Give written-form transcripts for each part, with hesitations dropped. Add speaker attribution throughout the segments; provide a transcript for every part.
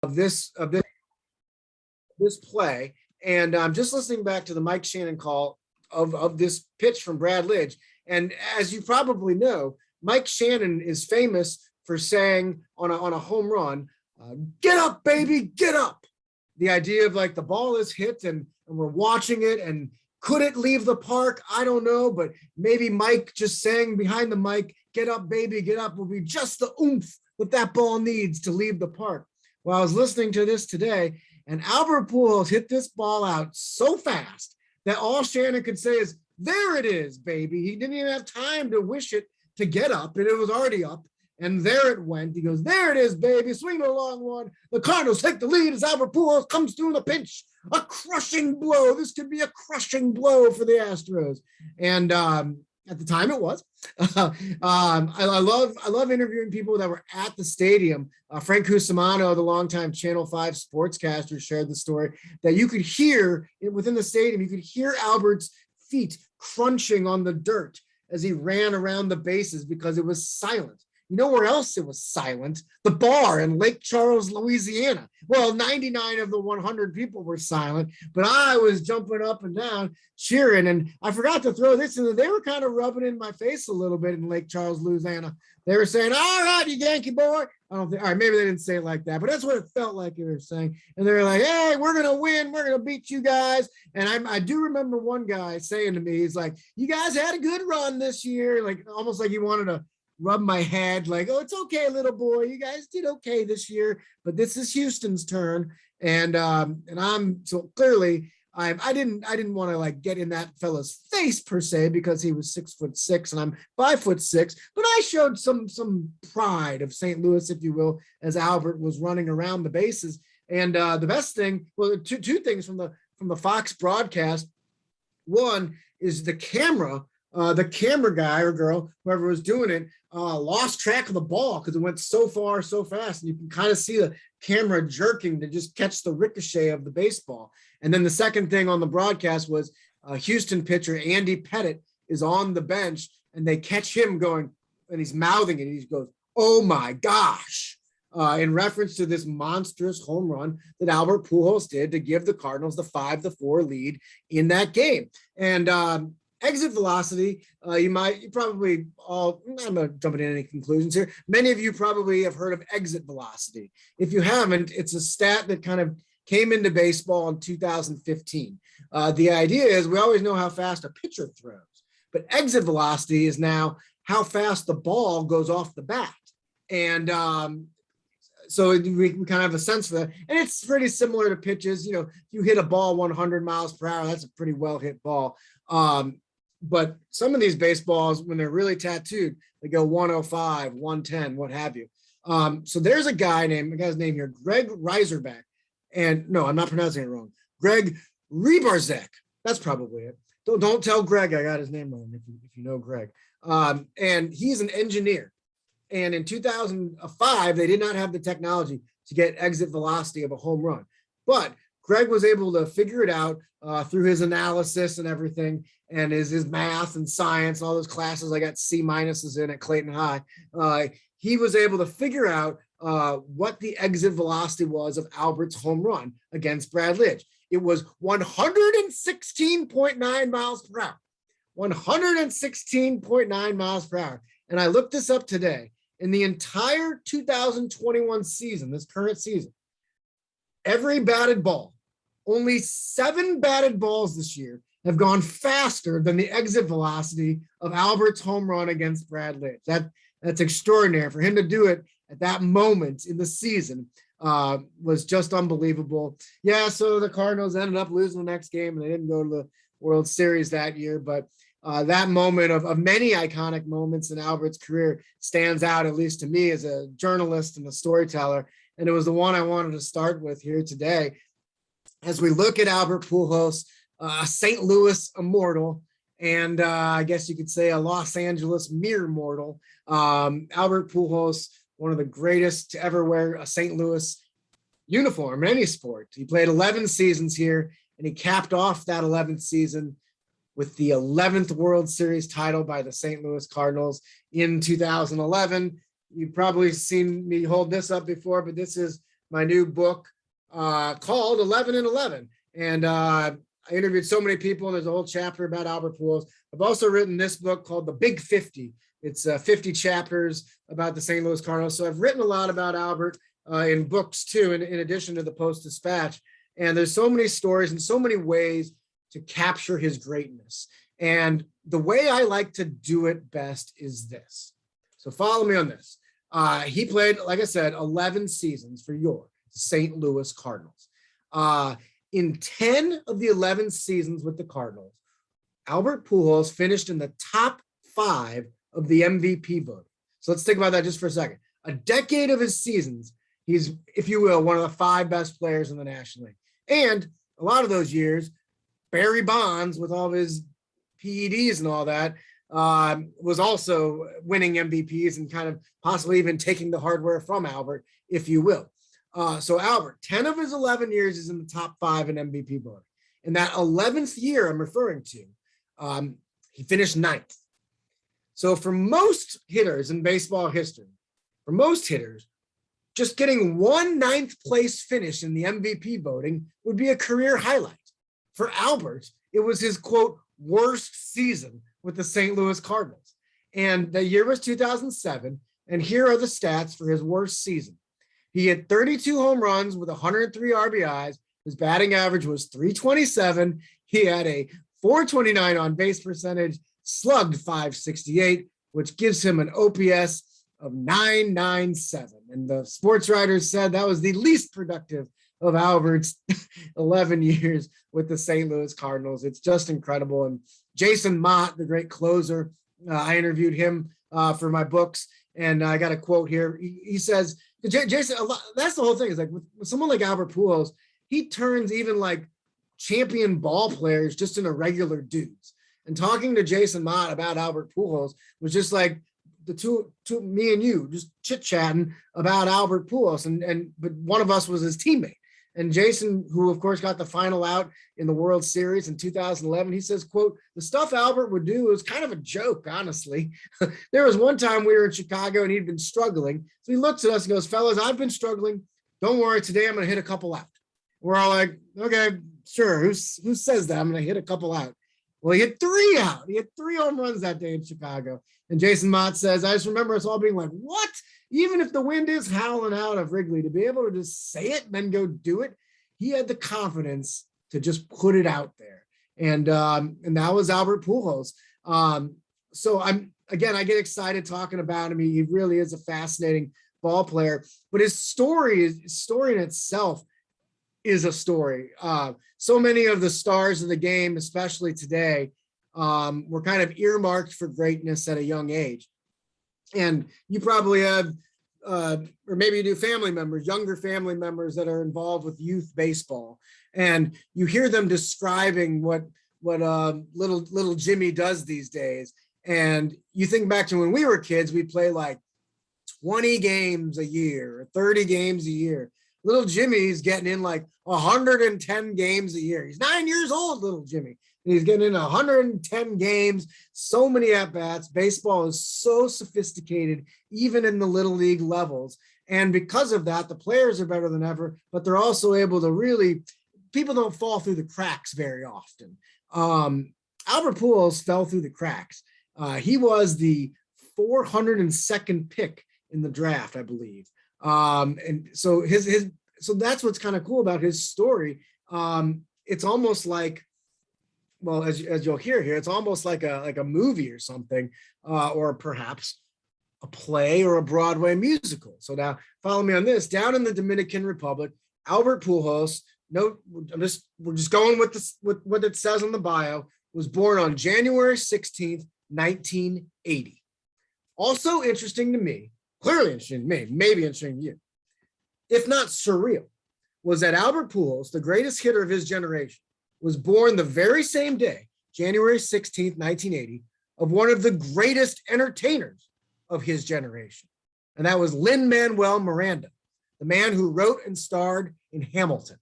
Speaker 1: of this play, and I'm just listening back to the Mike Shannon call of this pitch from Brad Lidge. And as you probably know, Mike Shannon is famous for saying on a home run, "Get up, baby, get up." The idea of like the ball is hit and we're watching it, and could it leave the park? I don't know, but maybe Mike just saying behind the mic, "Get up, baby, get up," will be just the oomph that ball needs to leave the park. Well, I was listening to this today, and Albert Pujols hit this ball out so fast that all Shannon could say is, "There it is, baby." He didn't even have time to wish it to get up, and it was already up. And there it went. He goes, "There it is, baby. Swing a long one. The Cardinals take the lead as Albert Pujols comes through the pinch. A crushing blow. This could be a crushing blow for the Astros." And at the time, it was. I love interviewing people that were at the stadium. Frank Cusimano, the longtime Channel 5 sportscaster, shared the story that you could hear within the stadium. You could hear Albert's feet crunching on the dirt as he ran around the bases because it was silent. You know where else it was silent? The bar in Lake Charles, Louisiana. Well, 99 of the 100 people were silent, but I was jumping up and down, cheering. And I forgot to throw this in there. They were kind of rubbing in my face a little bit in Lake Charles, Louisiana. They were saying, "All right, you Yankee boy." I don't think, all right, maybe they didn't say it like that, but that's what it felt like they were saying. And they were like, "Hey, we're going to win. We're going to beat you guys." And I do remember one guy saying to me, he's like, "You guys had a good run this year." Like almost like he wanted to rub my head, like, "Oh, it's okay, little boy. You guys did okay this year, but this is Houston's turn." And I'm so clearly I didn't want to like get in that fella's face per se because he was 6'6" and I'm 5'6", but I showed some pride of St. Louis, if you will, as Albert was running around the bases. And the best thing, well, two things from the Fox broadcast. One is the camera guy or girl, whoever was doing it, lost track of the ball because it went so far, so fast. And you can kind of see the camera jerking to just catch the ricochet of the baseball. And then the second thing on the broadcast was Houston pitcher Andy Pettit is on the bench, and they catch him going, and he's mouthing it. He goes, "Oh my gosh," in reference to this monstrous home run that Albert Pujols did to give the Cardinals the 5-4 lead in that game. And exit velocity, I'm not jumping in any conclusions here. Many of you probably have heard of exit velocity. If you haven't, it's a stat that kind of came into baseball in 2015. The idea is we always know how fast a pitcher throws, but exit velocity is now how fast the ball goes off the bat. And so we kind of have a sense for that. And it's pretty similar to pitches. You know, if you hit a ball 100 miles per hour, that's a pretty well hit ball. But some of these baseballs, when they're really tattooed, they go 105, 110, what have you. So there's a guy's name here, Greg Reiserbeck. And no, I'm not pronouncing it wrong. Greg Rebarzek. That's probably it. Don't tell Greg I got his name wrong if you know Greg. And he's an engineer. And in 2005, they did not have the technology to get exit velocity of a home run. But Greg was able to figure it out through his analysis and everything, and his math and science, all those classes I got C- in at Clayton High. He was able to figure out what the exit velocity was of Albert's home run against Brad Lidge. It was 116.9 miles per hour. 116.9 miles per hour. And I looked this up today. In the entire 2021 season, this current season, every batted ball, only 7 batted balls this year have gone faster than the exit velocity of Albert's home run against Brad Lidge. That's extraordinary. For him to do it at that moment in the season was just unbelievable. Yeah, so the Cardinals ended up losing the next game, and they didn't go to the World Series that year, but that moment of many iconic moments in Albert's career stands out, at least to me as a journalist and a storyteller. And it was the one I wanted to start with here today. As we look at Albert Pujols, St. Louis immortal, and I guess you could say a Los Angeles mere mortal. Albert Pujols, one of the greatest to ever wear a St. Louis uniform in any sport. He played 11 seasons here, and he capped off that 11th season with the 11th World Series title by the St. Louis Cardinals in 2011. You've probably seen me hold this up before, but this is my new book called 11 and 11. And I interviewed so many people, and there's a whole chapter about Albert Pujols. I've also written this book called The Big 50. It's 50 chapters about the St. Louis Cardinals. So I've written a lot about Albert in books too, in addition to the Post-Dispatch. And there's so many stories and so many ways to capture his greatness. And the way I like to do it best is this. So follow me on this. He played, like I said, 11 seasons for your St. Louis Cardinals. In 10 of the 11 seasons with the Cardinals, Albert Pujols finished in the top 5 of the MVP voting. So let's think about that just for a second. A decade of his seasons, he's, if you will, one of the 5 best players in the National League. And a lot of those years, Barry Bonds, with all of his PEDs and all that, was also winning MVPs and kind of possibly even taking the hardware from Albert, if you will. So Albert, 10 of his 11 years is in the top 5 in MVP voting. In that 11th year I'm referring to, he finished 9th. So for most hitters in baseball history, for most hitters, just getting one 9th place finish in the MVP voting would be a career highlight. For Albert, it was his, quote, worst season with the St. Louis Cardinals. And the year was 2007. And here are the stats for his worst season. He hit 32 home runs with 103 RBIs. His batting average was 327. He had a 429 on base percentage, slugged 568, which gives him an OPS of 997. And the sports writers said that was the least productive of Albert's 11 years with the St. Louis Cardinals. It's just incredible. And Jason Mott, the great closer, I interviewed him for my books. And I got a quote here. He says, Jason, that's the whole thing, is like with someone like Albert Pujols, he turns even like champion ball players just into regular dudes. And talking to Jason Mott about Albert Pujols was just like the two me and you just chit-chatting about Albert Pujols. But one of us was his teammate. And Jason, who of course got the final out in the World Series in 2011, he says, quote, the stuff Albert would do was kind of a joke, honestly. There was one time we were in Chicago and he'd been struggling. So he looks at us and goes, fellas, I've been struggling. Don't worry, today I'm going to hit a couple out. We're all like, okay, sure. Who says that? I'm going to hit a couple out. Well, he hit 3 out. He hit 3 home runs that day in Chicago. And Jason Mott says, I just remember us all being like, what? Even if the wind is howling out of Wrigley, to be able to just say it and then go do it, he had the confidence to just put it out there. And that was Albert Pujols. So I get excited talking about him. He really is a fascinating ball player, but his story in itself is a story. So many of the stars of the game, especially today, were kind of earmarked for greatness at a young age. And you probably have, or maybe you do, family members, younger family members that are involved with youth baseball, and you hear them describing what little Jimmy does these days. And you think back to when we were kids, we'd play like 20 games a year, or 30 games a year. Little Jimmy's getting in like 110 games a year. He's 9 years old, little Jimmy. And he's getting in 110 games, so many at-bats. Baseball is so sophisticated, even in the little league levels. And because of that, the players are better than ever, but they're also able to really, people don't fall through the cracks very often. Albert Pujols fell through the cracks. He was the 402nd pick in the draft, I believe. And so so that's what's kind of cool about his story. It's almost like, well, as you'll hear here, it's almost like a movie or something, or perhaps a play or a Broadway musical. So now follow me on this. Down in the Dominican Republic, Albert Pujols, we're just going with what it says on the bio, was born on January 16th, 1980. Also interesting to me, clearly interesting to me, maybe interesting to you, if not surreal, was that Albert Pujols, the greatest hitter of his generation, was born the very same day, January 16th, 1980, of one of the greatest entertainers of his generation. And that was Lin-Manuel Miranda, the man who wrote and starred in Hamilton.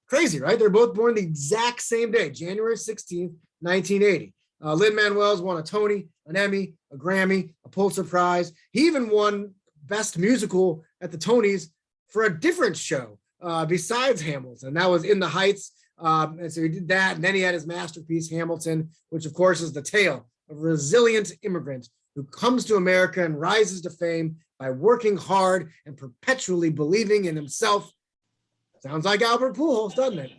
Speaker 1: Crazy, right? They're both born the exact same day, January 16th, 1980. Lin-Manuel's won a Tony, an Emmy, a Grammy, a Pulitzer Prize. He even won Best Musical at the Tonys for a different show besides Hamilton. That was In the Heights. And so he did that. And then he had his masterpiece, Hamilton, which, of course, is the tale of a resilient immigrant who comes to America and rises to fame by working hard and perpetually believing in himself. Sounds like Albert Pujols, doesn't it?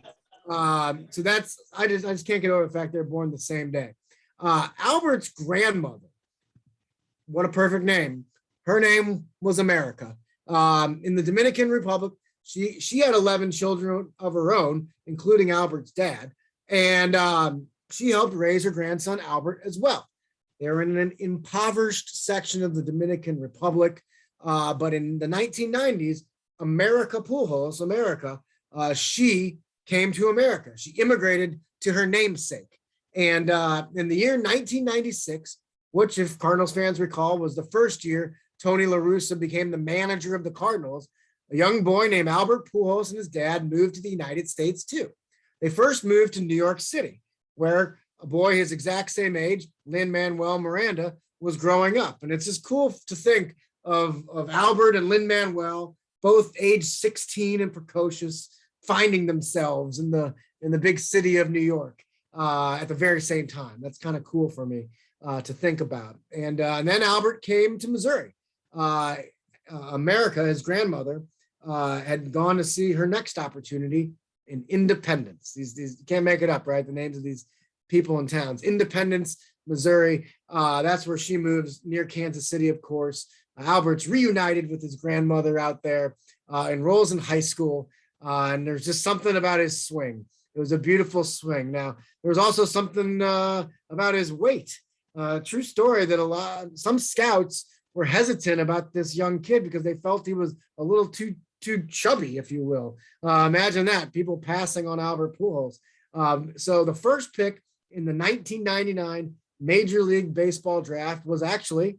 Speaker 1: So that's, I just can't get over the fact they're born the same day. Albert's grandmother, what a perfect name. Her name was America. In the Dominican Republic, she had 11 children of her own, including Albert's dad. And she helped raise her grandson, Albert, as well. They're in an impoverished section of the Dominican Republic. But in the 1990s, America Pujols, she came to America. She immigrated to her namesake. And in the year 1996, which, if Cardinals fans recall, was the first year Tony La Russa became the manager of the Cardinals, a young boy named Albert Pujols and his dad moved to the United States too. They first moved to New York City, where a boy his exact same age, Lin-Manuel Miranda, was growing up. And it's just cool to think of Albert and Lin-Manuel, both age 16 and precocious, finding themselves in the big city of New York at the very same time. That's kind of cool for me to think about. And then Albert came to Missouri. America, his grandmother, had gone to see her next opportunity in Independence. These you can't make it up, right? The names of these people and towns. Independence, Missouri. That's where she moves, near Kansas City, of course. Albert's reunited with his grandmother out there, enrolls in high school, and there's just something about his swing. It was a beautiful swing. Now, there was also something about his weight. True story that some scouts were hesitant about this young kid because they felt he was a little too chubby, if you will. Imagine that, people passing on Albert Pujols. So the first pick in the 1999 Major League Baseball draft was actually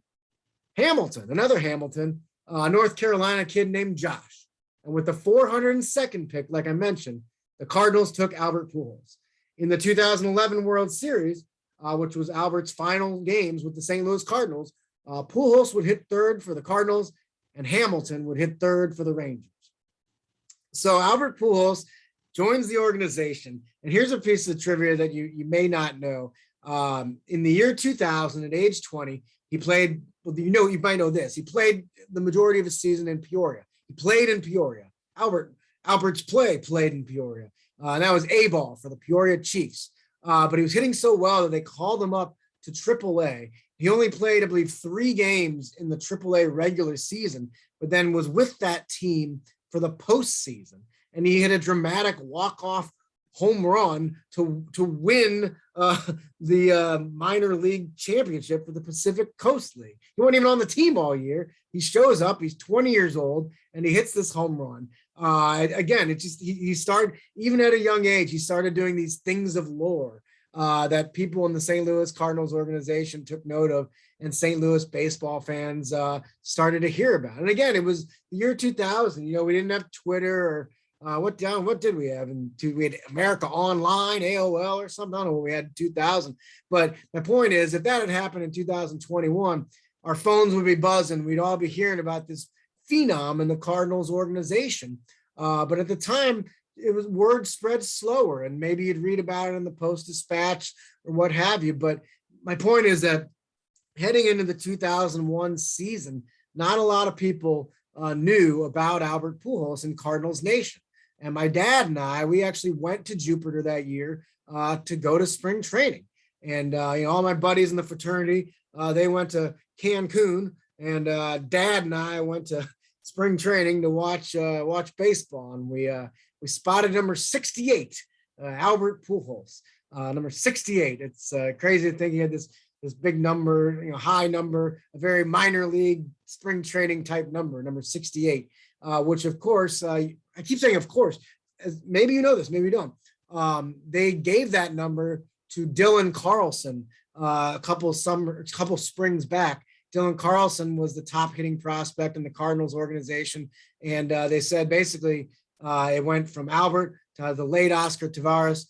Speaker 1: Hamilton, another Hamilton, a North Carolina kid named Josh. And with the 402nd pick, like I mentioned, the Cardinals took Albert Pujols. In the 2011 World Series, which was Albert's final games with the St. Louis Cardinals, Pujols would hit third for the Cardinals and Hamilton would hit third for the Rangers. So Albert Pujols joins the organization. And here's a piece of trivia that you may not know. In the year 2000, at age 20, he played, well, you might know this. He played the majority of his season in Peoria. He played in Peoria. Albert's played in Peoria. And that was A-ball for the Peoria Chiefs. But he was hitting so well that they called him up to AAA. He only played, I believe, 3 games in the AAA regular season, but then was with that team for the postseason. And he hit a dramatic walk-off home run to win the minor league championship for the Pacific Coast League. He wasn't even on the team all year. He shows up, he's 20 years old, and he hits this home run. Again, it just, he started, even at a young age, he started doing these things of lore that people in the St. Louis Cardinals organization took note of, and St. Louis baseball fans started to hear about. And again, it was the year 2000. We didn't have Twitter or what did we have? We had America Online, AOL or something. I don't know what we had in 2000. But my point is, if that had happened in 2021, our phones would be buzzing. We'd all be hearing about this phenom in the Cardinals organization. But at the time, word spread slower, and maybe you'd read about it in the Post-Dispatch or what have you. But my point is that heading into the 2001 season, not a lot of people knew about Albert Pujols in Cardinals Nation. And my dad and I, we actually went to Jupiter that year to go to spring training. And all my buddies in the fraternity, they went to Cancun, and Dad and I went to spring training to watch baseball. And we spotted number 68, Albert Pujols, number 68. It's crazy to think he had this big number, high number, a very minor league spring training type number 68, which of course, I keep saying, of course, maybe you know this, maybe you don't. They gave that number to Dylan Carlson a couple springs back. Dylan Carlson was the top hitting prospect in the Cardinals organization. And they said basically it went from Albert to the late Oscar Taveras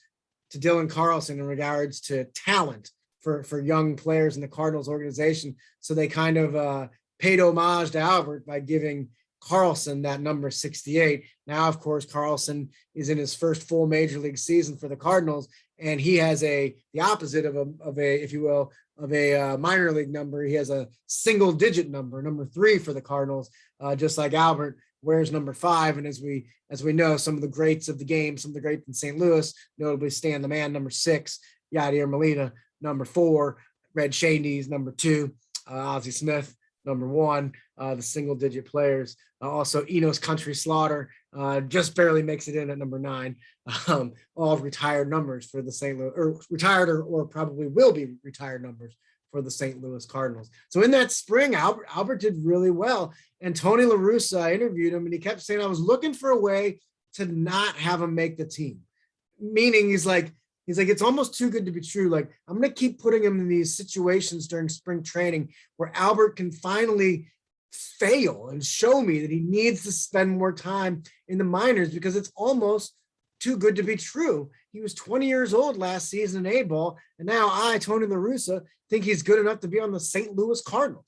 Speaker 1: to Dylan Carlson in regards to talent for young players in the Cardinals organization. So they kind of paid homage to Albert by giving Carlson, that number 68. Now, of course, Carlson is in his first full major league season for the Cardinals, and he has the opposite of a, if you will, of a minor league number. He has a single digit number 3 for the Cardinals, just like Albert wears number 5. And as we know, some of the greats of the game, some of the greats in St. Louis, notably Stan the Man, number 6, Yadier Molina, number 4, Red Shandy's number 2, Ozzie Smith, number 1, the single digit players. Also Enos Country Slaughter just barely makes it in at number 9. All retired numbers for the St. Louis, or retired or probably will be retired numbers for the St. Louis Cardinals. So in that spring, Albert did really well. And Tony La Russa interviewed him, and he kept saying, I was looking for a way to not have him make the team. Meaning he's like, it's almost too good to be true. Like, I'm going to keep putting him in these situations during spring training where Albert can finally fail and show me that he needs to spend more time in the minors, because it's almost too good to be true. He was 20 years old last season in A-ball, and now I, Tony La Russa, think he's good enough to be on the St. Louis Cardinals.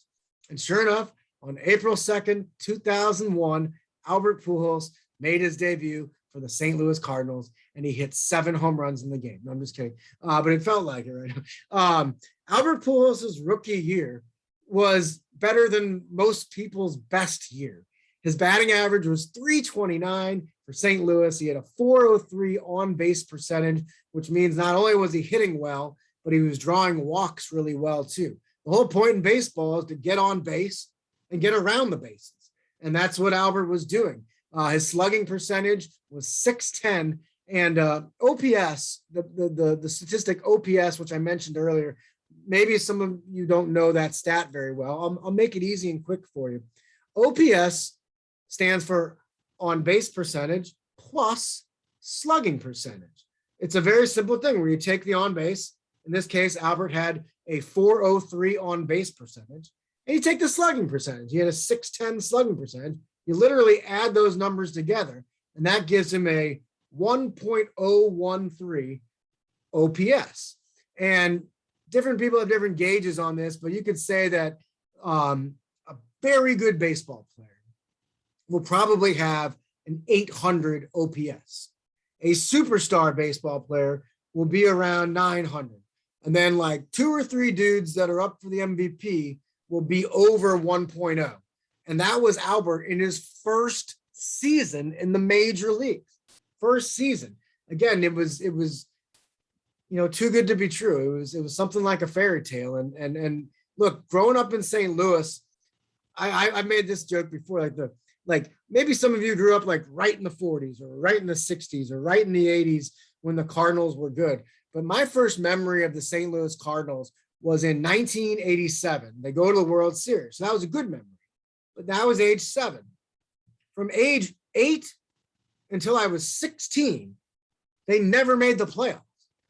Speaker 1: And sure enough, on April 2nd, 2001, Albert Pujols made his debut for the St. Louis Cardinals, and he hit 7 home runs in the game. No, I'm just kidding. But it felt like it, right? Albert Pujols' rookie year was better than most people's best year. His batting average was .329 for St. Louis. He had a .403 on-base percentage, which means not only was he hitting well, but he was drawing walks really well too. The whole point in baseball is to get on base and get around the bases. And that's what Albert was doing. His slugging percentage was .610, and OPS, the statistic OPS, which I mentioned earlier, maybe some of you don't know that stat very well. I'll make it easy and quick for you. OPS stands for on base percentage plus slugging percentage. It's a very simple thing where you take the on base. In this case, Albert had a .403 on base percentage, and you take the slugging percentage. He had a .610 slugging percentage. You literally add those numbers together, and that gives him a 1.013 OPS. And different people have different gauges on this, but you could say that a very good baseball player will probably have an 800 OPS. A superstar baseball player will be around 900. And then like 2 or 3 dudes that are up for the MVP will be over 1.0. And that was Albert in his first season in the major leagues. First season. Again, it was too good to be true. It was something like a fairy tale. And look, growing up in St. Louis, I made this joke before, like maybe some of you grew up like right in the 40s or right in the 60s or right in the 80s when the Cardinals were good. But my first memory of the St. Louis Cardinals was in 1987. They go to the World Series. So that was a good memory. But that was age 7. From age 8 until I was 16, they never made the playoffs.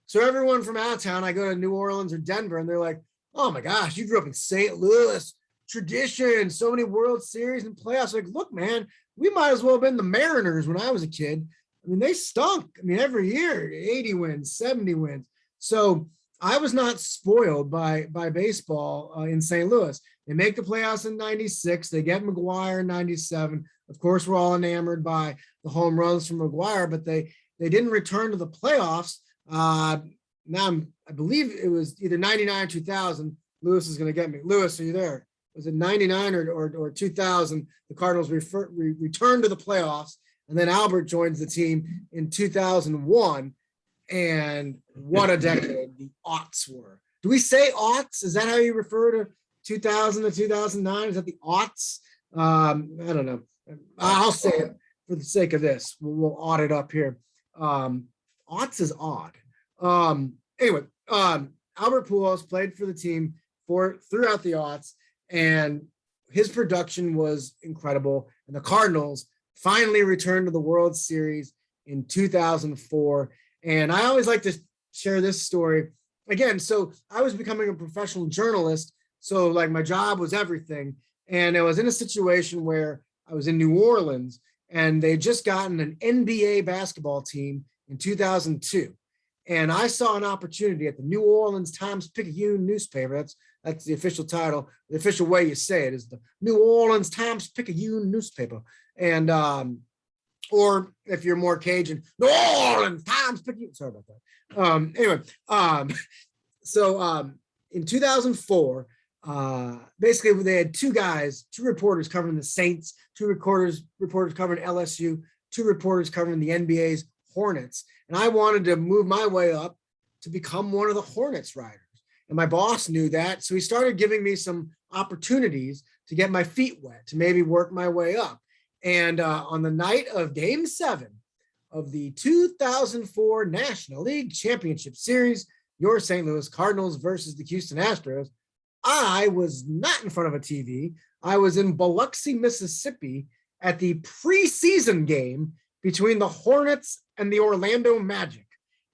Speaker 1: So everyone from out of town, I go to New Orleans or Denver, and they're like, oh my gosh, you grew up in St. Louis, tradition, so many World Series and playoffs. Like, look, man, we might as well have been the Mariners when I was a kid. I mean, they stunk. I mean, every year, 80 wins, 70 wins. So I was not spoiled by baseball in St. Louis. They make the playoffs in 96. They get McGuire in 97. Of course, we're all enamored by the home runs from McGuire, but they didn't return to the playoffs. I believe it was either 99 or 2000. Lewis is going to get me. Lewis, are you there? Was it 99 or 2000? The Cardinals returned to the playoffs, and then Albert joins the team in 2001. And what a decade the aughts were. Do we say aughts? Is that how you refer to 2000 to 2009? Is that the aughts? I don't know. I'll say it for the sake of this. We'll aud it up here. Aughts is odd. Anyway, Albert Pujols played for the team throughout the aughts, and his production was incredible. And the Cardinals finally returned to the World Series in 2004. And I always like to share this story again. So I was becoming a professional journalist. So like my job was everything. And I was in a situation where I was in New Orleans, and they had just gotten an NBA basketball team in 2002. And I saw an opportunity at the New Orleans Times-Picayune newspaper. That's the official title. The official way you say it is the New Orleans Times-Picayune newspaper. And or if you're more Cajun, New Orleans Times-Picayune. Sorry about that. Anyway, so in 2004, basically they had two reporters covering the Saints, two reporters covering LSU, two reporters covering the NBA's Hornets. And I wanted to move my way up to become one of the Hornets writers. And my boss knew that. So he started giving me some opportunities to get my feet wet, to maybe work my way up. And on the night of Game 7 of the 2004 National League Championship Series, your St. Louis Cardinals versus the Houston Astros, I was not in front of a TV. I was in Biloxi, Mississippi at the preseason game between the Hornets and the Orlando Magic.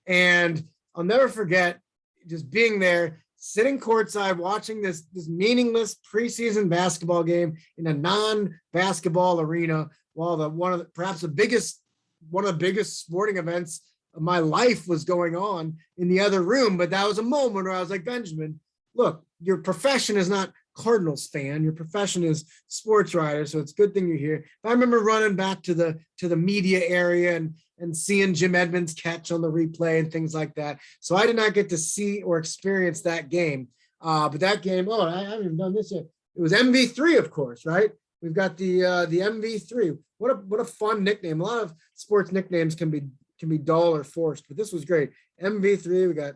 Speaker 1: And I'll never forget just being there, sitting courtside, watching this meaningless preseason basketball game in a non-basketball arena while one of the biggest sporting events of my life was going on in the other room. But that was a moment where I was like, Benjamin, look, your profession is not Cardinals fan. Your profession is sports writer, so it's a good thing you're here. But I remember running back to the media area and seeing Jim Edmonds catch on the replay and things like that. So I did not get to see or experience that game. But that game, I haven't even done this yet. It was MV3, of course, right? We've got the MV3. What a fun nickname. A lot of sports nicknames can be dull or forced, but this was great. MV3.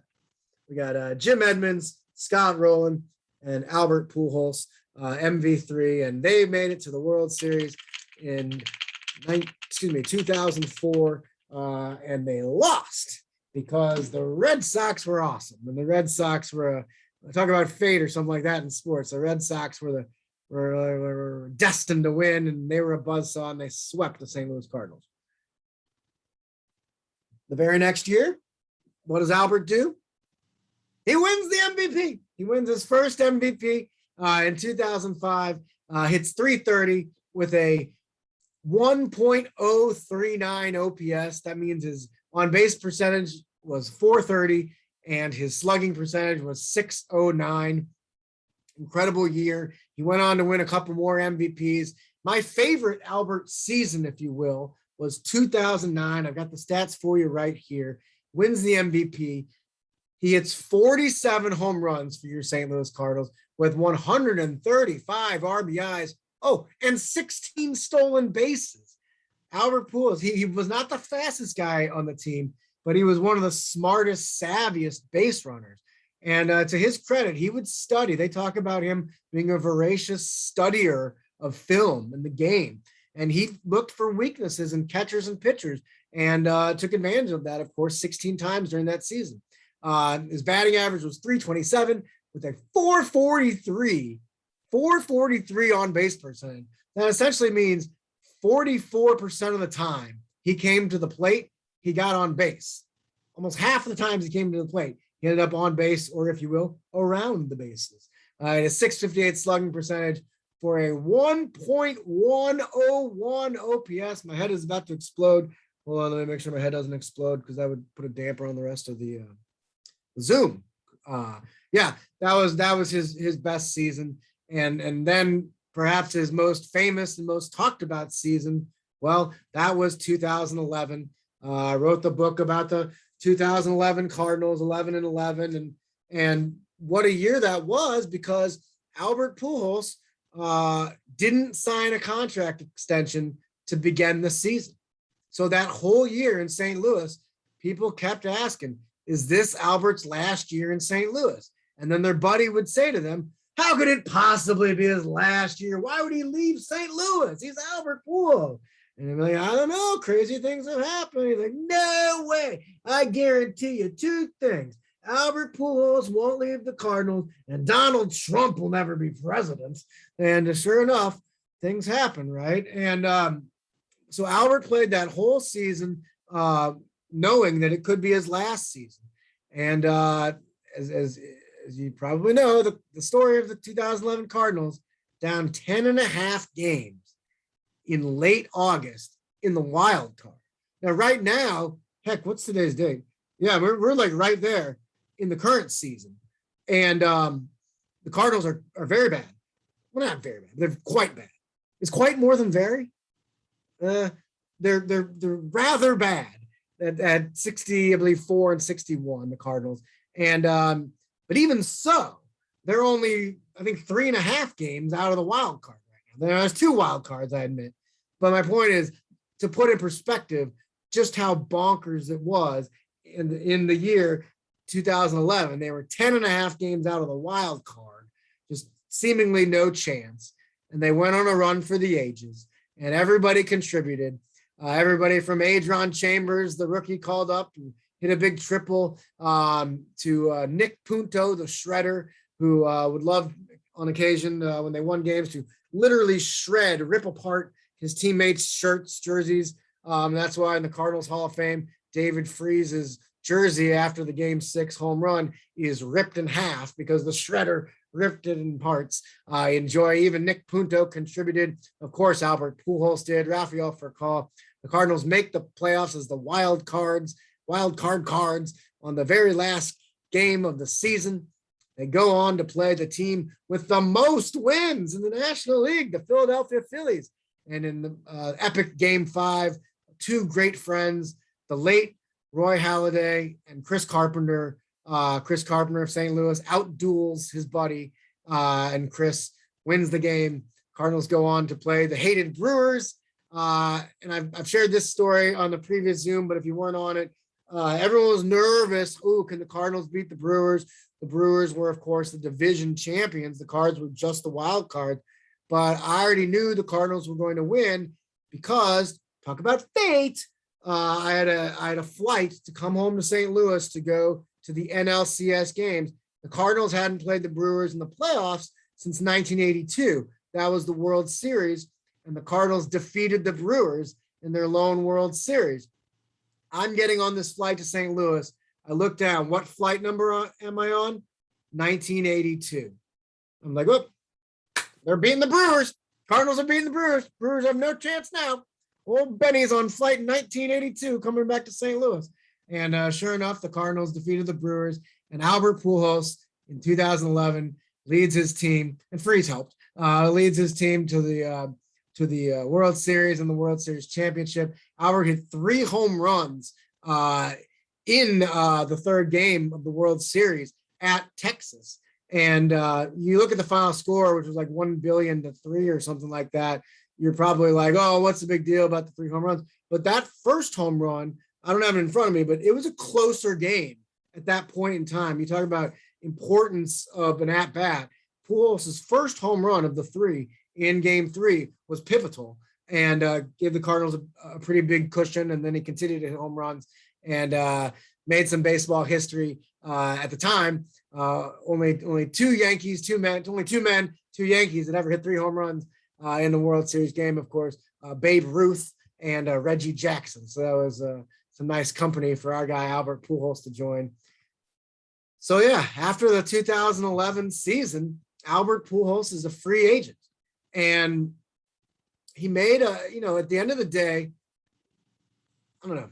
Speaker 1: We got Jim Edmonds, Scott Rowland, and Albert Pujols, MV3, and they made it to the World Series in 2004, and they lost because the Red Sox were awesome. And the Red Sox were, talk about fate or something like that in sports. The Red Sox were destined to win, and they were a buzzsaw, and they swept the St. Louis Cardinals. The very next year, what does Albert do? He wins the MVP. He wins his first MVP in 2005, hits 330 with a 1.039 OPS. That means his on-base percentage was 430 and his slugging percentage was 609. Incredible year. He went on to win a couple more MVPs. My favorite Albert season, if you will, was 2009. I've got the stats for you right here. Wins the MVP. He hits 47 home runs for your St. Louis Cardinals with 135 RBIs. Oh, and 16 stolen bases. Albert Pujols, he was not the fastest guy on the team, but he was one of the smartest, savviest base runners. And to his credit, he would study. They talk about him being a voracious studier of film and the game. And he looked for weaknesses in catchers and pitchers and took advantage of that, of course, 16 times during that season. His batting average was 327 with a 443 on base percentage. That essentially means 44% of the time he came to the plate, he got on base. Almost half of the times he came to the plate, he ended up on base, or if you will, around the bases. A 658 slugging percentage for a 1.101 OPS. My head is about to explode. Hold on, let me make sure my head doesn't explode because that would put a damper on the rest of the Zoom. That was his best season, and then perhaps his most famous and most talked about season. Well, that was 2011. I wrote the book about the 2011 Cardinals, 11-11, and what a year that was, because Albert Pujols didn't sign a contract extension to begin the season. So that whole year in St. Louis, people kept asking, is this Albert's last year in St. Louis? And then their buddy would say to them, how could it possibly be his last year? Why would he leave St. Louis? He's Albert Pujols. And they'd be like, I don't know, crazy things have happened. He's like, no way. I guarantee you two things. Albert Pujols won't leave the Cardinals, and Donald Trump will never be president. And sure enough, things happen, right? And so Albert played that whole season knowing that it could be his last season. And as you probably know, the story of the 2011 Cardinals, down 10.5 games in late August in the wild card. Now, right now, heck, what's today's date? Yeah, we're like right there in the current season. And the Cardinals are very bad. Well, not very bad. They're quite bad. Is quite more than very? Uh, they're rather bad at 60, I believe 4-61, the Cardinals. And but even so, they're only, I think, 3.5 games out of the wild card right now. There's 2 wild cards, I admit. But my point is to put in perspective just how bonkers it was in the year 2011. They were 10.5 games out of the wild card, just seemingly no chance. And they went on a run for the ages, and everybody contributed. Everybody from Adron Chambers, the rookie, called up and hit a big triple, to Nick Punto, the shredder, who would love on occasion when they won games to literally rip apart his teammates' shirts, jerseys. That's why in the Cardinals Hall of Fame, David Freese's jersey after the Game 6 home run is ripped in half because the shredder ripped it in parts. I enjoy. Even Nick Punto contributed. Of course, Albert Pujols did. Rafael Furcal. The Cardinals make the playoffs as the wild card cards on the very last game of the season. They go on to play the team with the most wins in the National League, the Philadelphia Phillies. And in the epic Game 5, 2 great friends, the late Roy Halladay and Chris Carpenter. Chris Carpenter of St. Louis outduels his buddy, and Chris wins the game. Cardinals go on to play the hated Brewers. And I've shared this story on the previous Zoom, but if you weren't on it, everyone was nervous. Oh, can the Cardinals beat the Brewers? The Brewers were, of course, the division champions. The Cards were just the wild card. But I already knew the Cardinals were going to win because, talk about fate, I had a flight to come home to St. Louis to go to the NLCS games. The Cardinals hadn't played the Brewers in the playoffs since 1982. That was the World Series, and the Cardinals defeated the Brewers in their lone World Series. I'm getting on this flight to St. Louis. I look down. What flight number am I on? 1982. I'm like, oh, they're beating the Brewers. Cardinals are beating the Brewers. Brewers have no chance now. Old Benny's on flight 1982 coming back to St. Louis. And sure enough, the Cardinals defeated the Brewers, and Albert Pujols in 2011 leads his team, and Freese helped, leads his team to the World Series and the World Series championship. Albert hit 3 home runs in the 3rd game of the World Series at Texas. And you look at the final score, which was like 1,000,000,000 to 3 or something like that. You're probably like, oh, what's the big deal about the 3 home runs? But that first home run, I don't have it in front of me, but it was a closer game at that point in time. You talk about importance of an at-bat. Pujols' first home run of the 3 in Game 3 was pivotal and gave the Cardinals a pretty big cushion. And then he continued to hit home runs and made some baseball history at the time. Only 2 Yankees, 2 men, 2 Yankees that ever hit 3 home runs in the World Series game, of course, Babe Ruth and Reggie Jackson. So that was some nice company for our guy, Albert Pujols, to join. So yeah, after the 2011 season, Albert Pujols is a free agent. And he made at the end of the day, I don't know,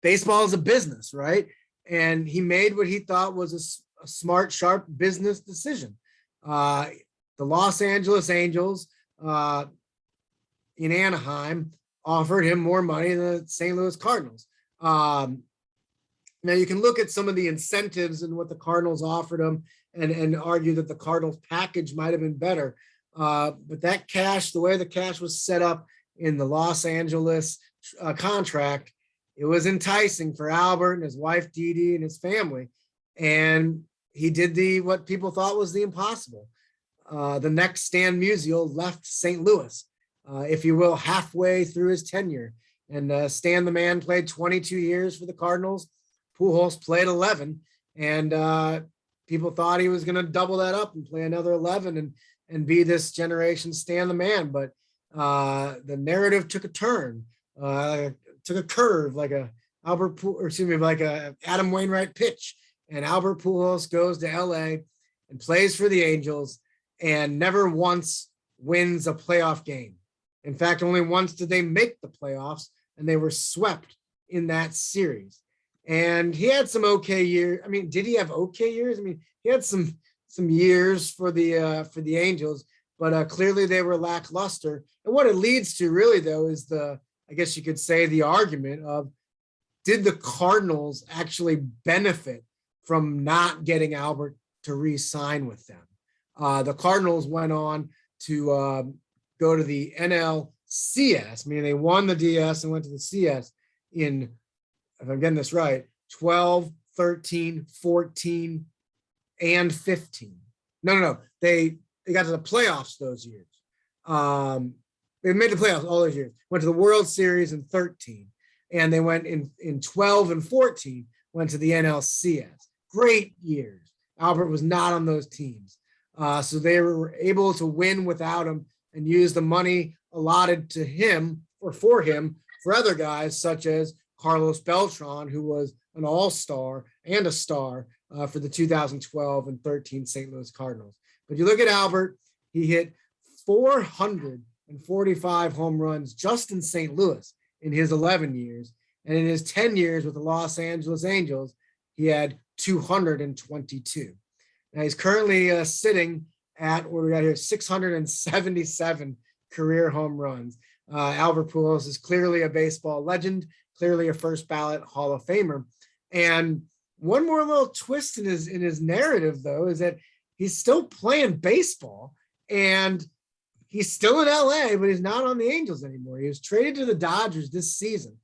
Speaker 1: baseball is a business, right? And he made what he thought was a smart, sharp business decision. The Los Angeles Angels in Anaheim offered him more money than the St. Louis Cardinals. Now you can look at some of the incentives and what the Cardinals offered him and argue that the Cardinals package might have been better. But that cash, the way the cash was set up in the Los Angeles contract, it was enticing for Albert and his wife, Dee Dee, and his family. And he did what people thought was the impossible. The next Stan Musial left St. Louis, if you will, halfway through his tenure. And Stan the Man played 22 years for the Cardinals. Pujols played 11. And people thought he was going to double that up and play another 11 and be this generation's Stan the Man. But the narrative took a turn, took a curve like a Adam Wainwright pitch. And Albert Pujols goes to LA and plays for the Angels and never once wins a playoff game. In fact, only once did they make the playoffs, and they were swept in that series. And he had some okay years. I mean, did he have okay years? I mean, he had some years for the Angels, but clearly they were lackluster. And what it leads to really though is I guess you could say the argument of, did the Cardinals actually benefit from not getting Albert to re-sign with them? The Cardinals went on to go to the NLCS, meaning they won the DS and went to the CS in, if I'm getting this right, 12, 13, 14, and 15. No. They got to the playoffs those years. They made the playoffs all those years. Went to the World Series in 13. And they went in 12 and 14, went to the NLCS. Great years. Albert was not on those teams. So they were able to win without him and use the money allotted to him or for him for other guys such as Carlos Beltran, who was an all-star and a star for the 2012 and 13 St. Louis Cardinals. But you look at Albert, he hit 445 home runs just in St. Louis in his 11 years. And in his 10 years with the Los Angeles Angels, he had 222. Now he's currently sitting at, what we got here, 677 career home runs. Albert Pujols is clearly a baseball legend, clearly a first ballot Hall of Famer. And one more little twist in his narrative, though, is that he's still playing baseball and he's still in LA, but he's not on the Angels anymore. He was traded to the Dodgers this season.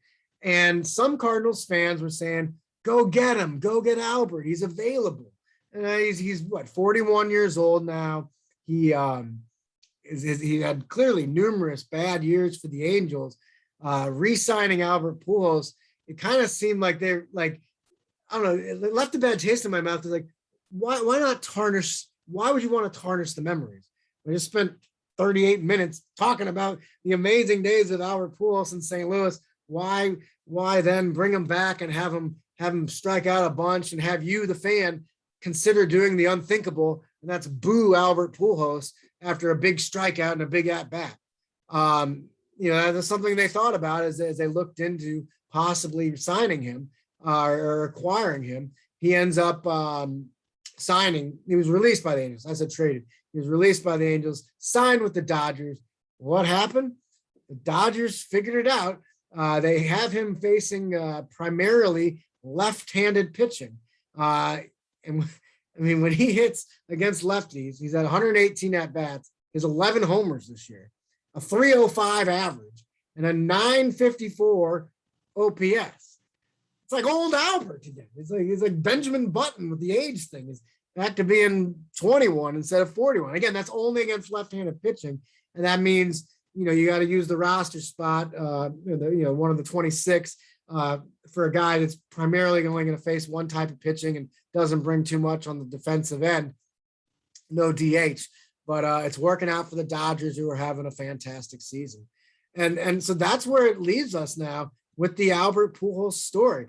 Speaker 1: And some Cardinals fans were saying, go get him, go get Albert. He's available. And he's what, 41 years old now. He had clearly numerous bad years for the Angels. Re-signing Albert Pujols, it kind of seemed like they're like, I don't know, it left a bad taste in my mouth. It's like, why not tarnish? Why would you want to tarnish the memories? We just spent 38 minutes talking about the amazing days of Albert Pujols in St. Louis. Why then bring him back and have him strike out a bunch and have you, the fan, consider doing the unthinkable, and that's boo Albert Pujols after a big strikeout and a big at bat. That's something they thought about as they looked into possibly signing him or acquiring him. He ends up signing. He was released by the Angels. I said traded. He was released by the Angels, signed with the Dodgers. What happened? The Dodgers figured it out. They have him facing primarily left-handed pitching. And I mean, when he hits against lefties, he's at 118 at-bats, his 11 homers this year, a 305 average, and a 954 OPS. It's like old Albert again. He's like Benjamin Button with the age thing. He's back to being 21 instead of 41. Again, that's only against left-handed pitching, and that means you got to use the roster spot, one of the 26 for a guy that's primarily only going to face one type of pitching and doesn't bring too much on the defensive end. No DH, but it's working out for the Dodgers, who are having a fantastic season. And so that's where it leaves us now with the Albert Pujols story.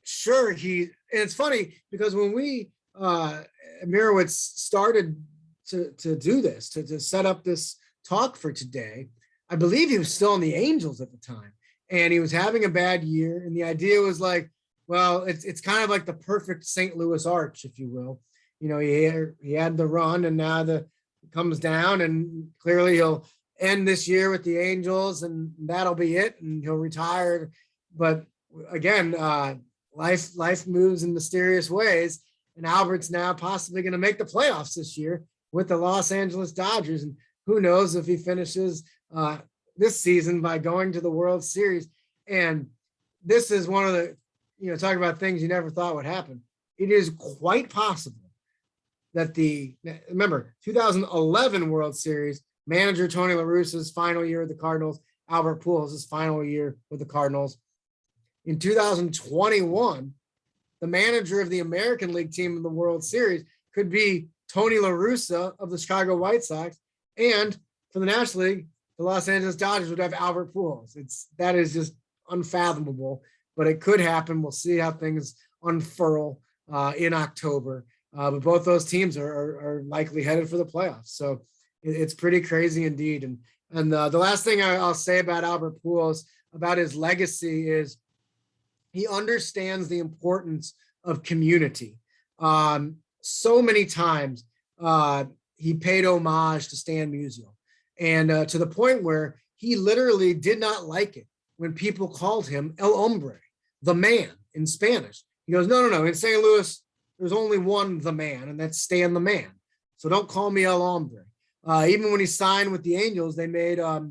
Speaker 1: Sure, and it's funny because when we Mirowitz started to do this, to set up this talk for today, I believe he was still in the Angels at the time, and he was having a bad year. And the idea was like, well, it's kind of like the perfect St. Louis arch, if you will. He had the run, and now comes down, and clearly he'll end this year with the Angels, and that'll be it, and he'll retire. But again, life moves in mysterious ways, and Albert's now possibly going to make the playoffs this year with the Los Angeles Dodgers, and who knows if he finishes this season by going to the World Series. And this is one of the, talking about things you never thought would happen. It is quite possible that remember, 2011 World Series, manager Tony La Russa's final year with the Cardinals, Albert Pujols' final year with the Cardinals. In 2021, the manager of the American League team in the World Series could be Tony La Russa of the Chicago White Sox, and for the National League, the Los Angeles Dodgers would have Albert Pujols. That is just unfathomable, but it could happen. We'll see how things unfurl in October. But both those teams are likely headed for the playoffs. So it's pretty crazy indeed. And the last thing I'll say about Albert Pujols, about his legacy, is he understands the importance of community. So many times he paid homage to Stan Musial, and to the point where he literally did not like it when people called him El Hombre, the man in Spanish. He goes, no, no, no. In St. Louis, there's only one the man, and that's Stan the Man. So don't call me El Hombre. Even when he signed with the Angels, they made what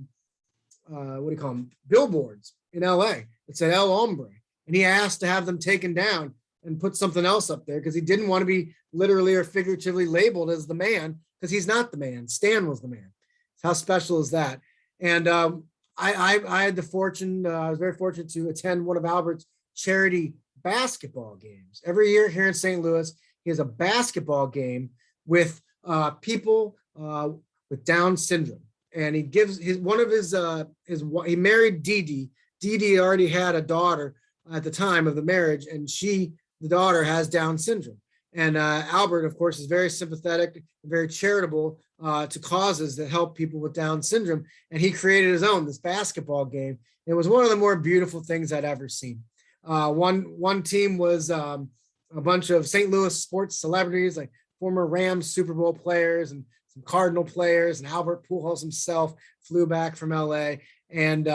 Speaker 1: do you call them? Billboards in LA that said El Hombre. And he asked to have them taken down and put something else up there because he didn't want to be literally or figuratively labeled as the man, because he's not the man. Stan was the man. How special is that? And I had the fortune, I was very fortunate to attend one of Albert's charity basketball games. Every year here in St. Louis, he has a basketball game with people with Down syndrome. And he gives he married Dee Dee. Dee Dee already had a daughter at the time of the marriage, and the daughter has Down syndrome. And Albert, of course, is very sympathetic, very charitable to causes that help people with Down syndrome. And he created his own, this basketball game. It was one of the more beautiful things I'd ever seen. One team was a bunch of St. Louis sports celebrities, like former Rams Super Bowl players and some Cardinal players, and Albert Pujols himself flew back from LA, and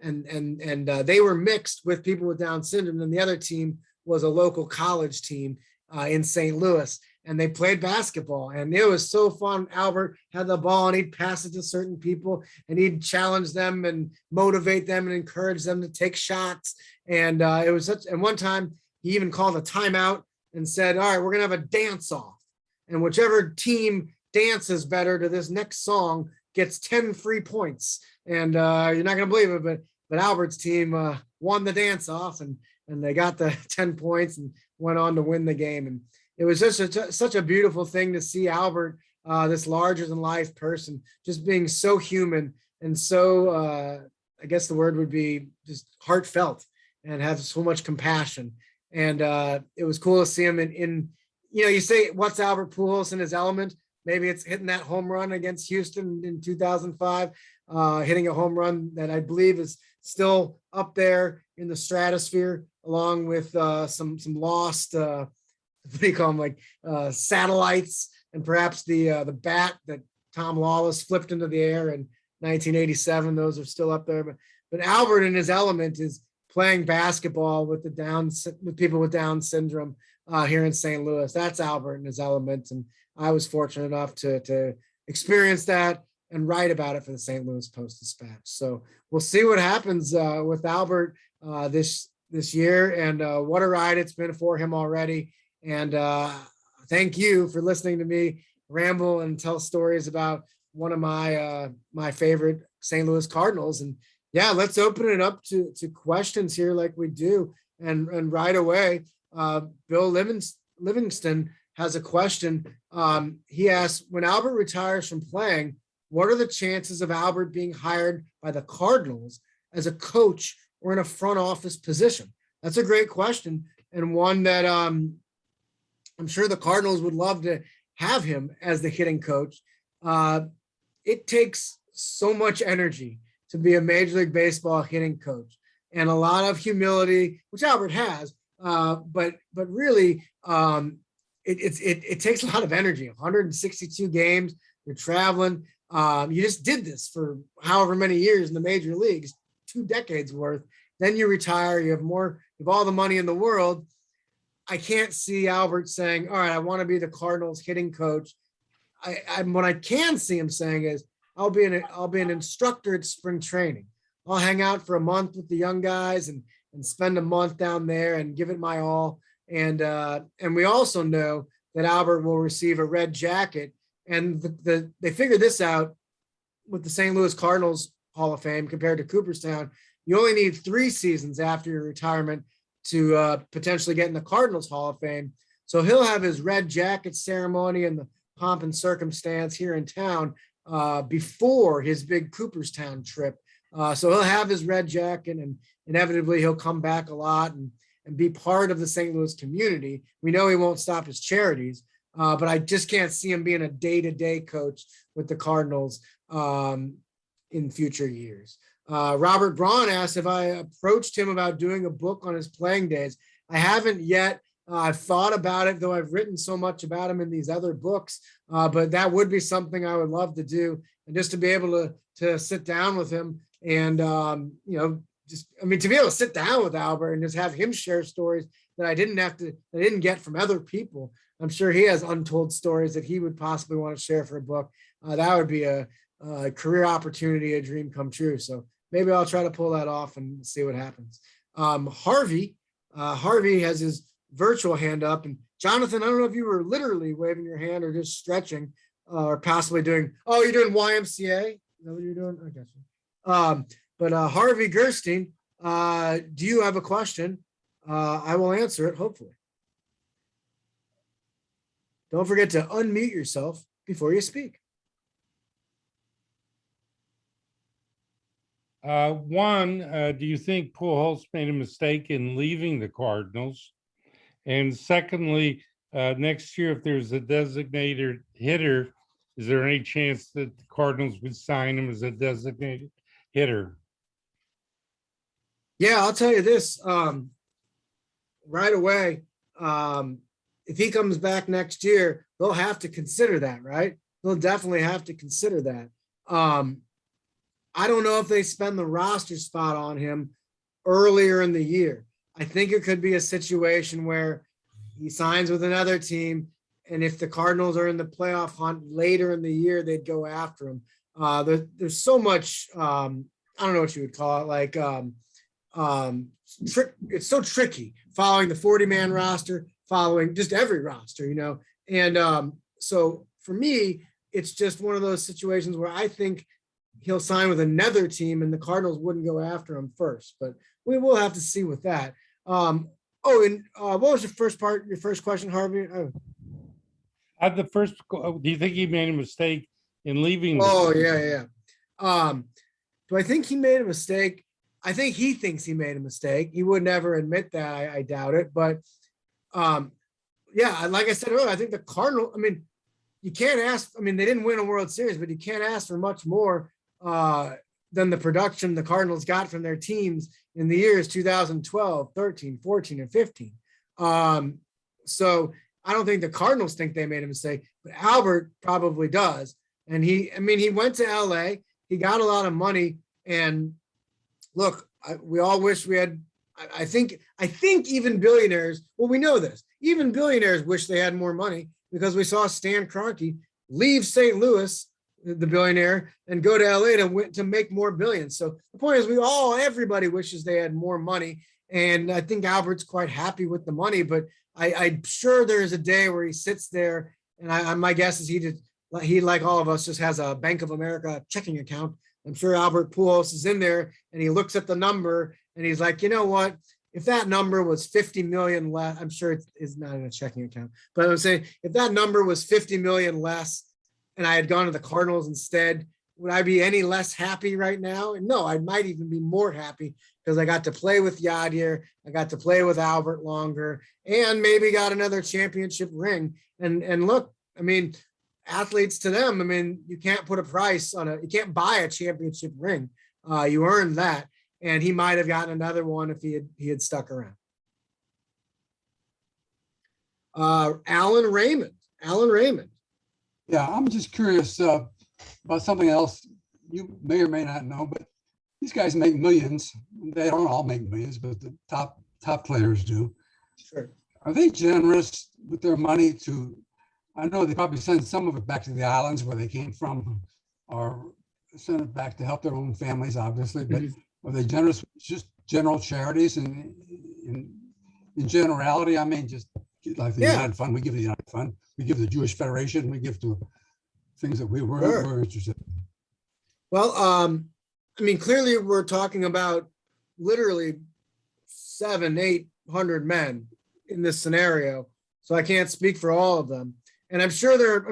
Speaker 1: they were mixed with people with Down syndrome. And the other team was a local college team in St. Louis, and they played basketball, and it was so fun. Albert had the ball, and he'd pass it to certain people, and he'd challenge them and motivate them and encourage them to take shots. And it was and one time he even called a timeout and said, all right, we're going to have a dance off, and whichever team dances better to this next song gets 10 free points. And you're not going to believe it, but Albert's team won the dance off, and they got the 10 points and went on to win the game. And it was just such a beautiful thing to see Albert, this larger than life person, just being so human and so, I guess the word would be just heartfelt and have so much compassion. And it was cool to see him in you say, what's Albert Pujols in his element? Maybe it's hitting that home run against Houston in 2005, hitting a home run that I believe is still up there in the stratosphere, along with some lost, what do you call them, like satellites, and perhaps the bat that Tom Lawless flipped into the air in 1987. Those are still up there. But Albert in his element is playing basketball with people with Down syndrome here in St. Louis. That's Albert in his element, and I was fortunate enough to experience that and write about it for the St. Louis Post-Dispatch. So we'll see what happens with Albert this year, and what a ride it's been for him already. And thank you for listening to me ramble and tell stories about one of my favorite St. Louis Cardinals. And yeah, let's open it up to questions here like we do. And right away, Bill Livingston has a question. He asks, when Albert retires from playing, what are the chances of Albert being hired by the Cardinals as a coach or in a front office position? That's a great question, and one that I'm sure the Cardinals would love to have him as the hitting coach. It takes so much energy to be a Major League Baseball hitting coach, and a lot of humility, which Albert has, but really, it takes a lot of energy. 162 games, you're traveling. You just did this for however many years in the major leagues, 2 decades worth. Then you retire, you have all the money in the world. I can't see Albert saying, all right, I want to be the Cardinals hitting coach. What I can see him saying is, I'll be an instructor at spring training. I'll hang out for a month with the young guys and spend a month down there and give it my all. And we also know that Albert will receive a red jacket. And they figured this out with the St. Louis Cardinals Hall of Fame compared to Cooperstown. You only need 3 seasons after your retirement to potentially get in the Cardinals Hall of Fame. So he'll have his red jacket ceremony and the pomp and circumstance here in town before his big Cooperstown trip. So he'll have his red jacket, and inevitably he'll come back a lot and be part of the St. Louis community. We know he won't stop his charities, but I just can't see him being a day-to-day coach with the Cardinals in future years. Robert Braun asked if I approached him about doing a book on his playing days. I haven't yet. I've thought about it, though I've written so much about him in these other books, but that would be something I would love to do. And just to be able to sit down with him and, to be able to sit down with Albert and just have him share stories that I didn't get from other people. I'm sure he has untold stories that he would possibly want to share for a book. That would be a career opportunity, a dream come true. So maybe I'll try to pull that off and see what happens. Harvey has his virtual hand up, and Jonathan, I don't know if you were literally waving your hand or just stretching or possibly doing, you're doing YMCA. Is that what you're doing? I got you. But Harvey Gerstein, do you have a question? I will answer it, hopefully. Don't forget to unmute yourself before you speak.
Speaker 2: Do you think Pujols made a mistake in leaving the Cardinals? And secondly, next year, if there's a designated hitter, is there any chance that the Cardinals would sign him as a designated hitter?
Speaker 1: Yeah, I'll tell you this right away. If he comes back next year, they'll have to consider that, right? They'll definitely have to consider that. I don't know if they spend the roster spot on him earlier in the year. I think it could be a situation where he signs with another team, and if the Cardinals are in the playoff hunt later in the year, they'd go after him. There's so much, I don't know what you would call it, it's so tricky following the 40-man roster, following just every roster, and so for me, it's just one of those situations where I think he'll sign with another team and the Cardinals wouldn't go after him first, but we will have to see with that. What was your first question, Harvey?
Speaker 2: Do you think he made a mistake in leaving?
Speaker 1: Yeah. Do I think he made a mistake? I think he thinks he made a mistake. He would never admit that. I doubt it. But like I said earlier, I think the Cardinals, you can't ask, they didn't win a World Series, but you can't ask for much more than the production the Cardinals got from their teams in the years 2012, 13, 14, and 15. So I don't think the Cardinals think they made a mistake, but Albert probably does. And he went to LA, he got a lot of money, and look, we all wish we had, I think even billionaires, well, we know this, even billionaires wish they had more money, because we saw Stan Kroenke leave St. Louis, the billionaire, and go to LA to make more billions. So the point is, everybody wishes they had more money. And I think Albert's quite happy with the money, but I'm sure there's a day where he sits there, and my guess is he, like all of us, just has a Bank of America checking account. I'm sure Albert Pujols is in there and he looks at the number and he's like, you know what? If that number was 50 million less, I'm sure it's not in a checking account, but I'm saying if that number was 50 million less and I had gone to the Cardinals instead, would I be any less happy right now? And no, I might even be more happy, because I got to play with Yadier, I got to play with Albert longer, and maybe got another championship ring. And look, athletes, to them, you can't put a price on you can't buy a championship ring. You earned that. And he might have gotten another one if he had stuck around. Alan Raymond.
Speaker 3: Yeah, I'm just curious about something else you may or may not know, but these guys make millions. They don't all make millions, but the top players do.
Speaker 1: Sure.
Speaker 3: Are they generous with their money I know they probably send some of it back to the islands where they came from, or send it back to help their own families, obviously, but are they generous with just general charities and in generality? Just like the United Fund, we give the United Fund, we give the Jewish Federation, we give to things that we're interested in.
Speaker 1: Well, clearly we're talking about literally 700-800 men in this scenario, so I can't speak for all of them. And I'm sure there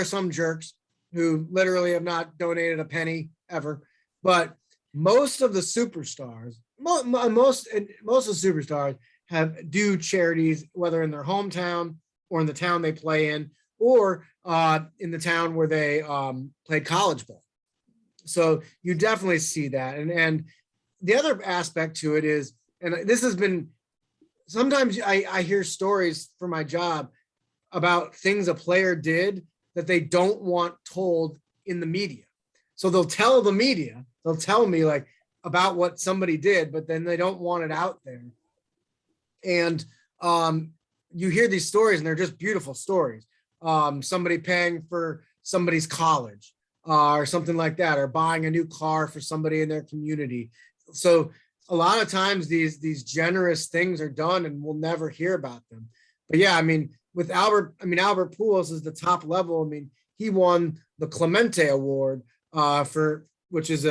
Speaker 1: are some jerks who literally have not donated a penny ever, but most of the superstars, most of the superstars do charities, whether in their hometown or in the town they play in, or in the town where they played college ball. So you definitely see that. And the other aspect to it is, and this has been, sometimes I hear stories for my job about things a player did that they don't want told in the media. So they'll tell the media, they'll tell me like about what somebody did, but then they don't want it out there. And you hear these stories and they're just beautiful stories. Somebody paying for somebody's college or something like that, or buying a new car for somebody in their community. So a lot of times these generous things are done and we'll never hear about them. But yeah, I mean, with Albert Pujols is the top level. I mean, he won the Clemente Award for, which is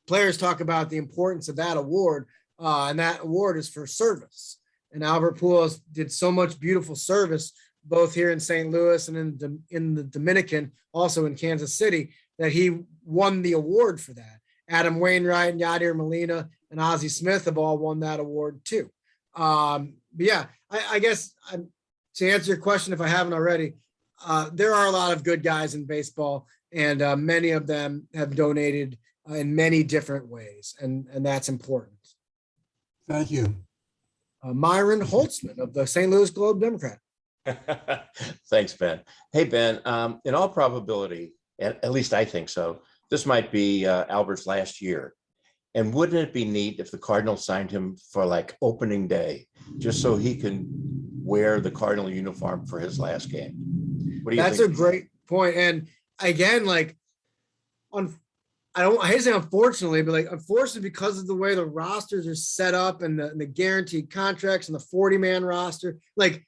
Speaker 1: players talk about the importance of that award, and that award is for service. And Albert Pujols did so much beautiful service, both here in St. Louis and in the Dominican, also in Kansas City, that he won the award for that. Adam Wainwright and Yadier Molina and Ozzie Smith have all won that award too. But yeah, I guess to answer your question, if I haven't already, there are a lot of good guys in baseball, and many of them have donated in many different ways, and that's important.
Speaker 3: Thank you.
Speaker 1: Myron Holtzman of the St. Louis Globe-Democrat.
Speaker 4: Thanks, Ben. Hey, Ben, in all probability, at least I think so, this might be Albert's last year. And wouldn't it be neat if the Cardinals signed him for like opening day, just so he can wear the Cardinal uniform for his last game? What do you think?
Speaker 1: That's a great point. And again, like I hate to say unfortunately, but like unfortunately, because of the way the rosters are set up and the guaranteed contracts and the 40-man roster, like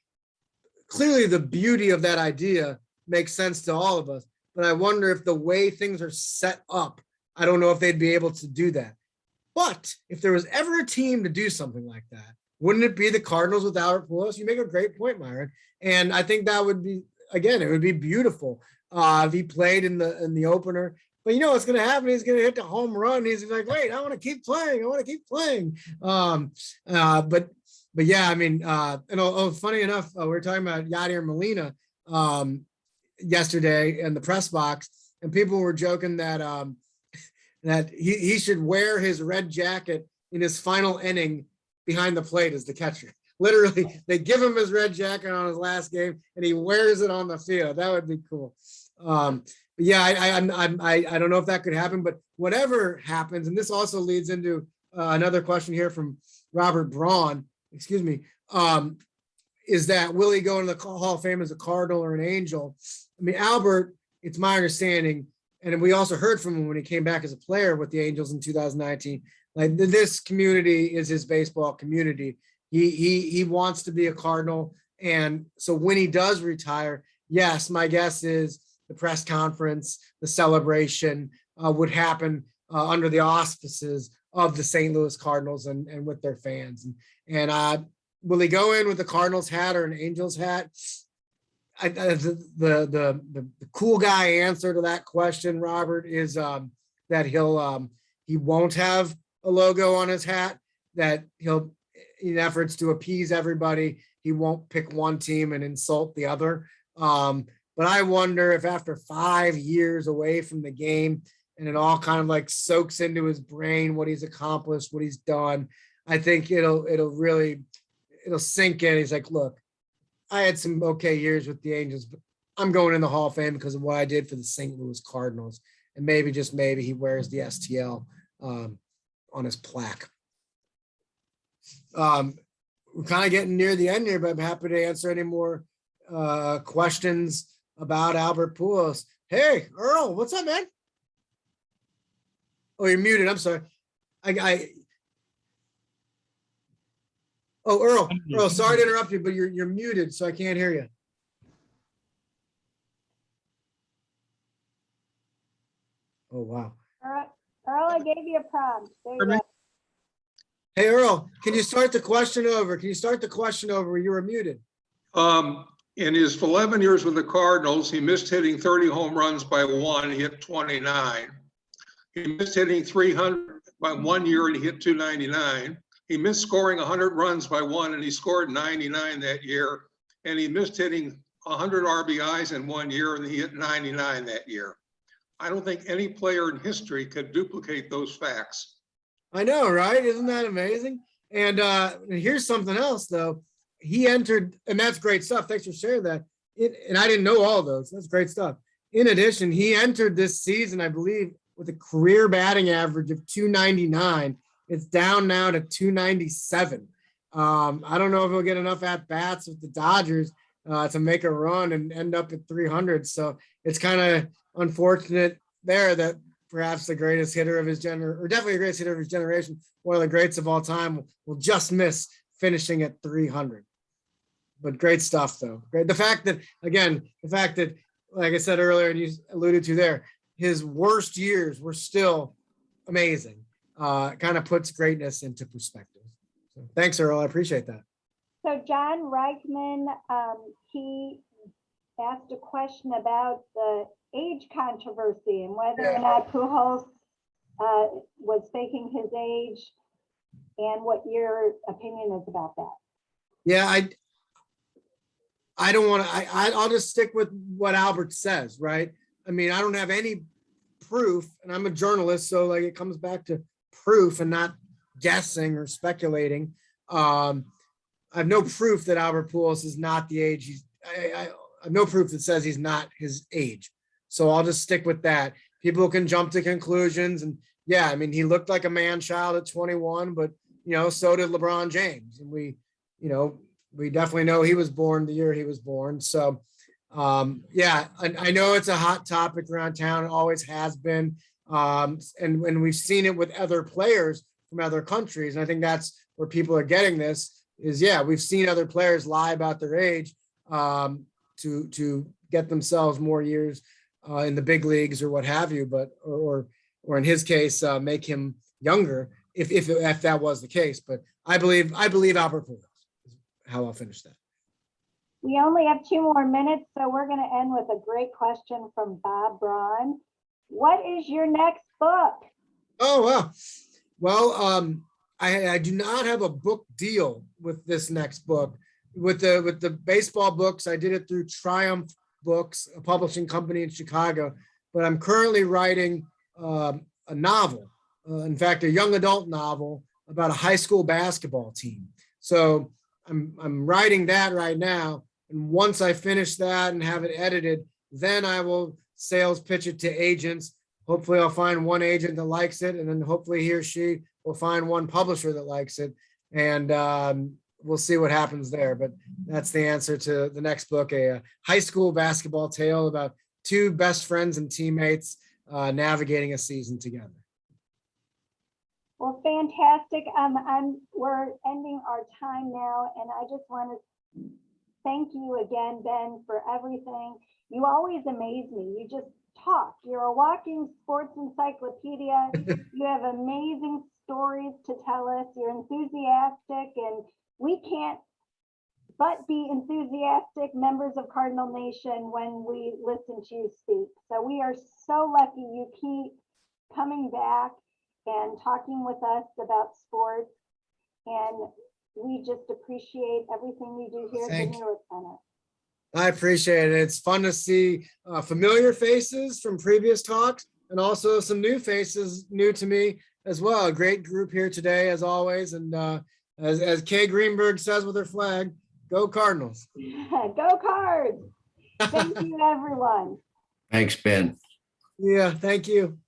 Speaker 1: clearly the beauty of that idea makes sense to all of us. But I wonder if the way things are set up, I don't know if they'd be able to do that. But if there was ever a team to do something like that, wouldn't it be the Cardinals with Albert Pujols? You make a great point, Myron. And I think that would be, again, it would be beautiful if he played in the opener. But you know what's going to happen? He's going to hit the home run. He's like, wait, I want to keep playing. I want to keep playing. But yeah, I mean, and funny enough, we were talking about Yadier Molina yesterday in the press box, and people were joking that that he should wear his red jacket in his final inning behind the plate as the catcher. Literally, they give him his red jacket on his last game, and he wears it on the field. That would be cool. But yeah, I don't know if that could happen, but whatever happens, and this also leads into another question here from Robert Braun. Excuse me. Is that will he go into the Hall of Fame as a Cardinal or an Angel? I mean, Albert, it's my understanding, and we also heard from him when he came back as a player with the Angels in 2019. Like this community is his baseball community. He wants to be a Cardinal, and so when he does retire, yes, my guess is the press conference, the celebration would happen under the auspices of the St. Louis Cardinals and with their fans. And will he go in with the Cardinals hat or an Angels hat? The cool guy answer to that question, Robert, is that he won't have a logo on his hat, that he'll, in efforts to appease everybody, he won't pick one team and insult the other. But I wonder if after 5 years away from the game, and it all kind of like soaks into his brain what he's accomplished, what he's done, I think it'll sink in. He's like, look, I had some okay years with the Angels, but I'm going in the Hall of Fame because of what I did for the St. Louis Cardinals. And maybe, just maybe, he wears the STL on his plaque. We're kind of getting near the end here, but I'm happy to answer any more questions about Albert Pujols. Hey, Earl, what's up, man? Oh, you're muted. I'm sorry. Oh, Earl, sorry to interrupt you, but you're muted, so I can't hear you. Oh, wow.
Speaker 5: Earl, I gave you a prompt. There you go.
Speaker 1: Hey, Earl, can you start the question over? Where you were muted?
Speaker 6: In his 11 years with the Cardinals, he missed hitting 30 home runs by one, he hit 29. He missed hitting 300 by 1 year and he hit 299. He missed scoring 100 runs by one and he scored 99 that year. And he missed hitting 100 RBIs in 1 year and he hit 99 that year. I don't think any player in history could duplicate those facts.
Speaker 1: I know, right? Isn't that amazing? And here's something else, though. He entered, and that's great stuff. Thanks for sharing that. And I didn't know all of those. That's great stuff. In addition, he entered this season, I believe, with a career batting average of 299. It's down now to 297. I don't know if he'll get enough at bats with the Dodgers to make a run and end up at 300. So it's kind of unfortunate there that perhaps the greatest hitter of his generation, or definitely the greatest hitter of his generation, one of the greats of all time, will just miss finishing at 300. But great stuff, though. Great. The fact that, like I said earlier, and you alluded to there, his worst years were still amazing. Kind of puts greatness into perspective. So thanks, Earl. I appreciate that.
Speaker 5: So John Reichman, he asked a question about the age controversy and whether or not Pujols was faking his age, and what your opinion is about that.
Speaker 1: Yeah, I don't want to, I'll just stick with what Albert says, right? I mean, I don't have any proof, and I'm a journalist, so like it comes back to proof and not guessing or speculating. I have no proof that Albert Pujols is not the age I have no proof that says he's not his age. So I'll just stick with that. People can jump to conclusions, and yeah, I mean, he looked like a man child at 21, but so did LeBron James, and we definitely know he was born the year he was born. So yeah, I know it's a hot topic around town. It always has been. And when we've seen it with other players from other countries, and I think that's where people are getting this is, yeah, we've seen other players lie about their age to get themselves more years in the big leagues or what have you, but or in his case, make him younger if that was the case. But I believe Albert Pujols is how I'll finish that.
Speaker 5: We only have 2 more minutes, so we're going to end with a great question from Bob Braun. What is your next book?
Speaker 1: Oh, wow. Well, I do not have a book deal with this next book. With the baseball books, I did it through Triumph Books, a publishing company in Chicago, but I'm currently writing a novel, in fact, a young adult novel about a high school basketball team. So I'm writing that right now. And once I finish that and have it edited, then I will sales pitch it to agents. Hopefully I'll find one agent that likes it, and then hopefully he or she will find one publisher that likes it. And we'll see what happens there. But that's the answer to the next book, a high school basketball tale about 2 best friends and teammates navigating a season together.
Speaker 5: Well, fantastic. We're ending our time now, and I just want to thank you again, Ben, for everything. You always amaze me. You just talk. You're a walking sports encyclopedia. You have amazing stories to tell us. You're enthusiastic, and we can't but be enthusiastic members of Cardinal Nation when we listen to you speak. So we are so lucky you keep coming back and talking with us about sports. And we just appreciate everything you do here at the Newick Center.
Speaker 1: I appreciate it. It's fun to see familiar faces from previous talks, and also some new faces new to me as well. A great group here today, as always. And as Kay Greenberg says with her flag, go Cardinals.
Speaker 5: Go Cards. Thank you, everyone.
Speaker 7: Thanks, Ben.
Speaker 1: Yeah, thank you.